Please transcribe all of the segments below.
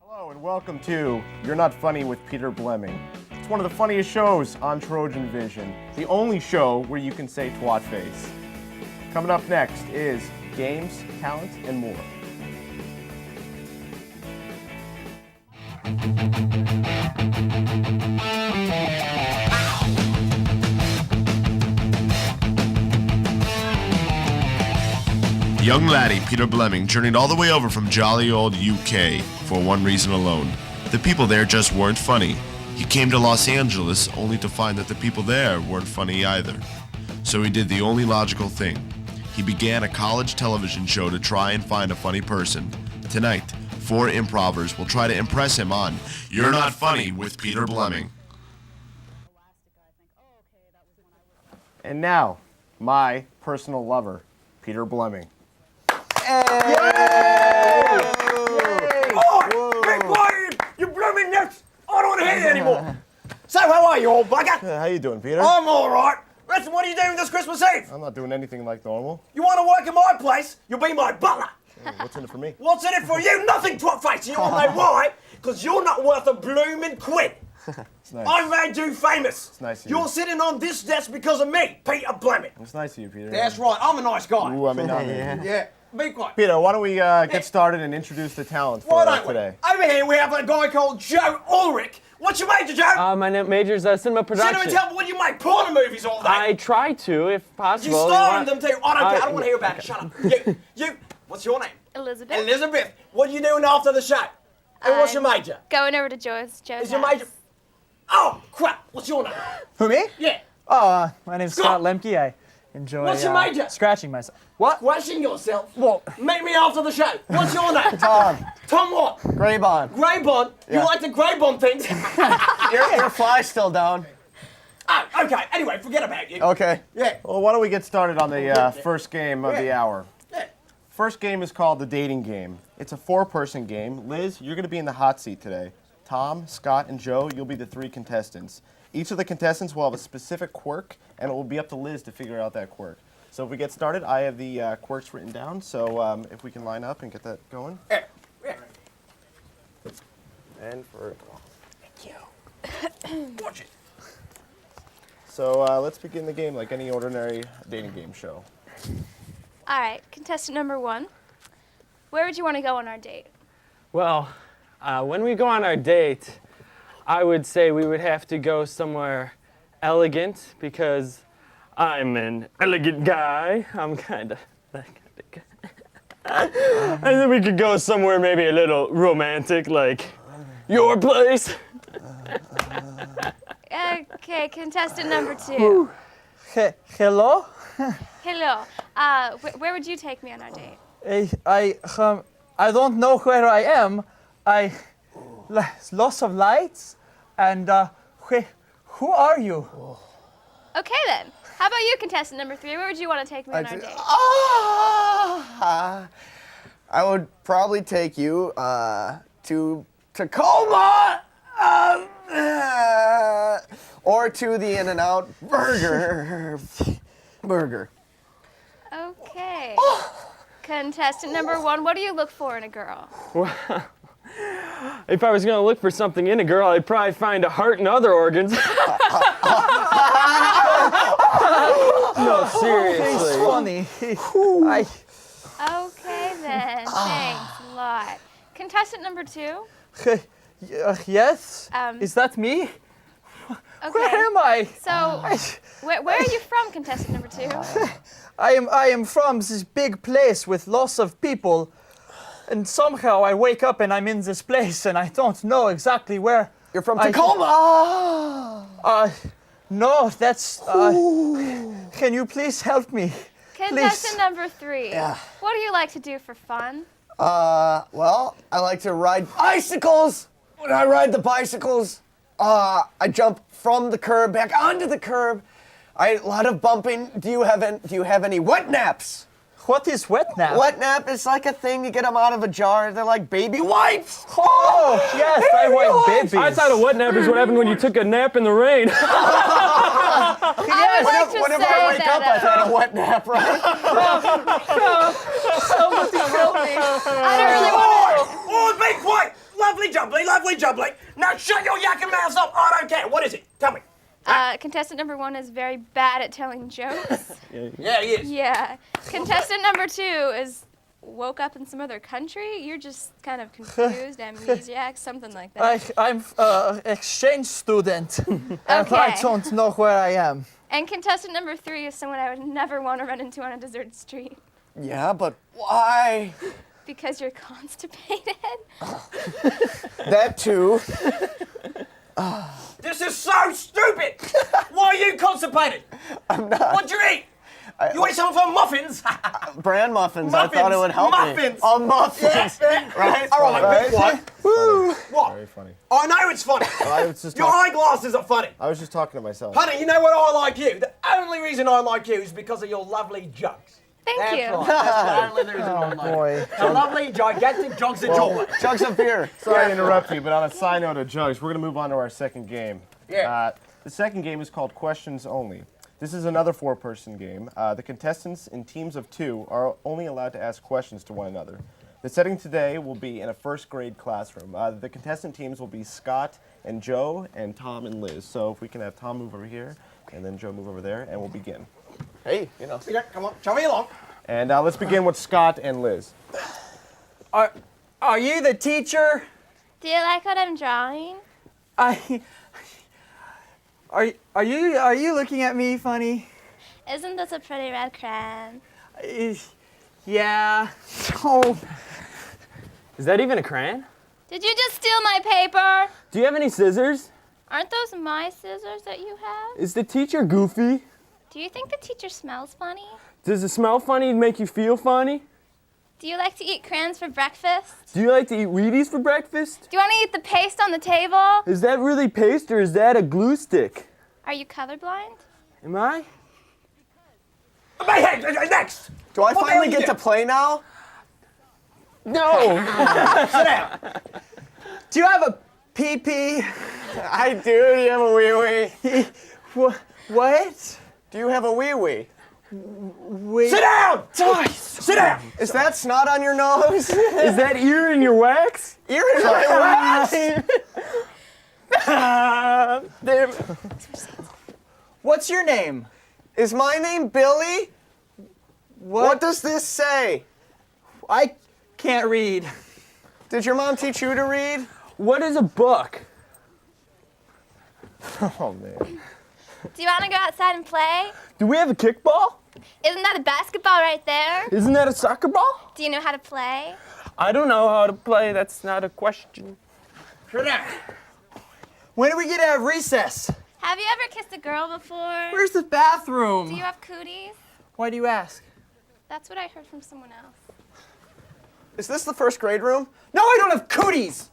Hello and welcome to You're Not Funny with Peter Blemming. It's one of the funniest shows on Trojan Vision, the only show where you can say twat face. Coming up next is games, talent, and more. The young laddie, Peter Blemming, journeyed all the way over from jolly old UK for one reason alone. The people there just weren't funny. He came to Los Angeles only to find that the people there weren't funny either. So he did the only logical thing. He began a college television show to try and find a funny person. Tonight, 4 improvers will try to impress him on You're Not Funny with Peter Blemming. And now, my personal lover, Peter Blemming. Oh, be quiet! You're blooming nuts! I don't want to hear you anymore. So, how are you, old bugger? How you doing, Peter? I'm all right. Listen, what are you doing this Christmas Eve? I'm not doing anything like normal. You want to work in my place? You'll be my butler. What's in it for me? What's in it for you? Nothing, twat-face. You want to know why? Because you're not worth a blooming quid. It's nice. I made you famous. It's nice of you. You're sitting on this desk because of me, Peter Blemming. It's nice of you, Peter. That's right. I'm a nice guy. Ooh, I mean, Yeah. Be quiet. Peter, why don't we get started and introduce the talent for Why don't we? today? Over here we have a guy called Joe Ulrich. What's your major, Joe? My major's cinema production. Cinema, tell me what you make porno movies all day. I try to, if possible. You star in them too. I don't care. I don't want to hear about okay. it. Shut up. You. What's your name? Elizabeth. Elizabeth. What are you doing after the show? And what's your major? Going over to Joe's Is your major? Oh, crap. What's your name? Who, me? Yeah. Oh, my name's Scott. Scott Lemke. I enjoy What's your major? scratching myself. What? Squashing yourself. Well, Meet me after the show. What's your name? Tom. Tom what? Graybon. Graybon. You Yeah. like the Graybon things? Your fly's still down. Oh, okay. Anyway, forget about you. Okay. Yeah. Well, why don't we get started on the first game of the hour? Yeah. First game is called the dating game. It's a 4-person game. Liz, you're going to be in the hot seat today. Tom, Scott, and Joe, you'll be the 3 contestants. Each of the contestants will have a specific quirk, and it will be up to Liz to figure out that quirk. So if we get started, I have the quirks written down, so if we can line up and get that going. Yeah. Yeah. And for Watch it. So let's begin the game like any ordinary dating game show. All right, contestant number 1. Where would you want to go on our date? Well, when we go on our date, I would say we would have to go somewhere elegant because I'm an elegant guy. I'm kind of that kind of guy. And then we could go somewhere maybe a little romantic, like your place. Okay, contestant number 2. Hello? Hello. Where would you take me on our date? I don't know where I am. Lots of lights. And who are you? Okay then. How about you, contestant number 3? Where would you want to take me on our date? I would probably take you to Tacoma or to the In-N-Out Burger. Okay. Contestant number 1, what do you look for in a girl? If I was going to look for something in a girl, I'd probably find a heart and other organs. No, seriously. He's funny. Okay then. Thanks a lot. Contestant number 2. Yes? Um, Is that me? Okay. Where am I? So, where are you from, contestant number 2? I am from this big place with lots of people, and somehow I wake up and I'm in this place and I don't know exactly where. You're from Tacoma! No, that's. Can you please help me? Contestant number 3. Yeah. What do you like to do for fun? Well, I like to ride bicycles. When I ride the bicycles, I jump from the curb back onto the curb. A lot of bumping. Do you have any wet naps? What is wet nap? Wet nap is like a thing you get them out of a jar. They're like baby wipes. Oh, yes, I wipe babies. I thought a wet nap is what happened when you took a nap in the rain. I would like to Whenever say I wake up, I've had a wet nap, right? I don't really want Oh, be quiet! Lovely Joe, jubbly, lovely jubbly. Now shut your yakking mouths up. I don't care. What is it? Tell me. Contestant number 1 is very bad at telling jokes. Yeah, he is. Yeah. Contestant number 2 is woke up in some other country. You're just kind of confused, amnesiac, something like that. I'm exchange student, and I Okay. don't know where I am. And contestant number 3 is someone I would never want to run into on a deserted street Yeah, but why? because you're constipated. That too. This is so stupid. Why are you constipated? I'm not. What'd you eat? You ate some of her muffins? Bran muffins. I thought it would help Muffins. me. Oh, muffins. Right? All right, big one. Woo. What? Very funny. I know it's funny. I was just Your eyeglasses are funny. I was just talking to myself. Honey, you know what I like you? The only reason I like you is because of your lovely jokes. Thank That's you. right. That's the only reason I like you. Boy. The lovely, gigantic jugs of joy. Jugs of beer. Sorry to interrupt you, but on a side note of jugs, we're going to move on to our second game. Yeah. The second game is called Questions Only. This is another 4-person game. The contestants in teams of 2 are only allowed to ask questions to one another. The setting today will be in a first grade classroom. The contestant teams will be Scott and Joe and Tom and Liz. So if we can have Tom move over here and then Joe move over there, and we'll begin. Hey, you know. Yeah, come on, show me along. And let's begin with Scott and Liz. Are you the teacher? Do you like what I'm drawing? Are you looking at me funny? Isn't this a pretty red crayon? Yeah. Oh. Is that even a crayon? Did you just steal my paper? Do you have any scissors? Aren't those my scissors that you have? Is the teacher goofy? Do you think the teacher smells funny? Does it smell funny and make you feel funny? Do you like to eat crayons for breakfast? Do you like to eat Wheaties for breakfast? Do you want to eat the paste on the table? Is that really paste or is that a glue stick? Are you colorblind? Am I? Hey, next. Do I What the hell finally you get do? to play now? No. Sit down. Do you have a pee-pee? I do. Do you have a wee-wee? What? Do you have a wee-wee? Wait. Sit down. Sit down. Is that snot on your nose? Is that ear in your wax? Ear in my wax? Damn. What's your name? Is my name Billy? What does this say? I can't read. Did your mom teach you to read? What is a book? Oh, man. Do you want to go outside and play? Do we have a kickball? Isn't that a basketball right there? Isn't that a soccer ball? Do you know how to play? I don't know how to play. That's not a question. Sit down. When are we gonna have recess? Have you ever kissed a girl before? Where's the bathroom? Do you have cooties? Why do you ask? That's what I heard from someone else. Is this the first grade room? No, I don't have cooties!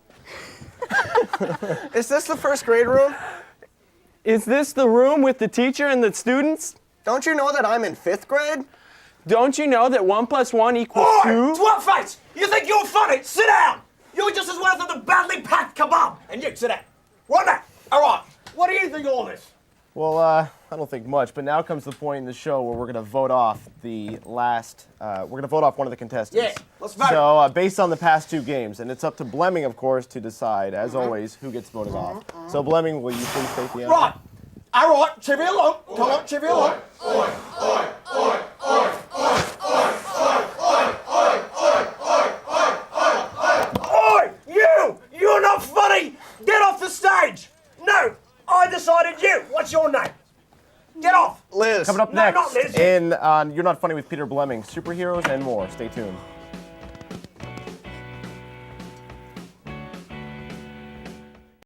Is this the first grade room? Is this the room with the teacher and the students? Don't you know that I'm in 5th grade? Don't you know that 1 + 1 equals Oi, 2? twat face! You think you're funny? Sit down! You're just as worth as the badly packed kebab! And you, sit down. Right now. All right. What do you think of all this? Well, I don't think much, but now comes the point in the show where we're going to vote off the last, we're going to vote off one of the contestants. Yeah, let's vote. So, based on the past 2 games, and it's up to Blemming, of course, to decide, as always, who gets voted off. So, Blemming, will you please take the honor? Right. All right, chivvy along. Come on, chivvy along. Oi, you! You're not funny! Get off the stage! No, I decided you. What's your name? Get off! Liz. Coming up No, next not Liz. in You're Not Funny with Peter Blemming, superheroes and more. Stay tuned.